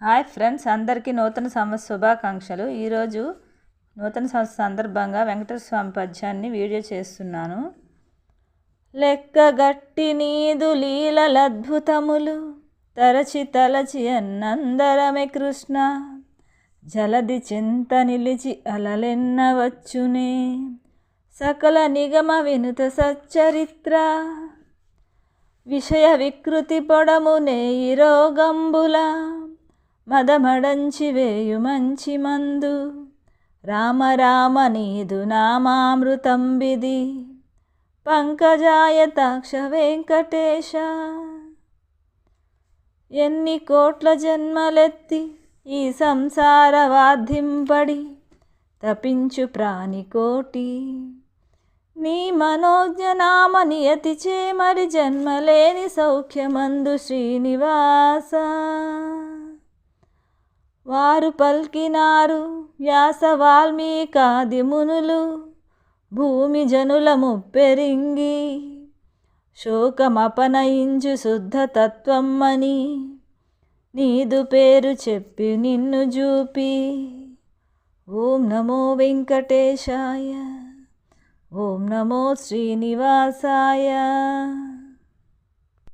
Hi friends, అందరికీ నూతన సంవత్సర శుభాకాంక్షలు. ఈరోజు నూతన సంవత్సర సందర్భంగా వెంకటేశ్వర స్వామి పద్యాన్ని వీడియో చేస్తున్నాను. లెక్కగట్టి నీదు లీలలద్భుతములు తరచి తలచి అన్నందరమే కృష్ణ, జలది చింత నిలిచి అలలెన్నవచ్చునే, సకల నిగమ వినుత సచ్చరిత్ర, విషయ వికృతి పొడమునే ఈ రోగంబుల, మదమడంచి వేయు మంచి మందు, రామ రామ నీదు నామామృతంబిది, పంకజాయతాక్ష వెంకటేశ. ఎన్ని కోట్ల జన్మలెత్తి ఈ సంసార వాద్యంపడి తపించు ప్రాణికోటి, నీ మనోజ్ఞనామ నియతి చే మరి జన్మలేని సౌఖ్యమందు శ్రీనివాస. వారు పల్కినారు వ్యాస వాల్మీకాది మునులు, భూమి జనుల ముప్పెరింగి శోకమపనయించు శుద్ధ తత్వమ్మని, నీదు పేరు చెప్పి నిన్ను జూపి. ఓం నమో వెంకటేశాయ, ఓం నమో శ్రీనివాసాయ.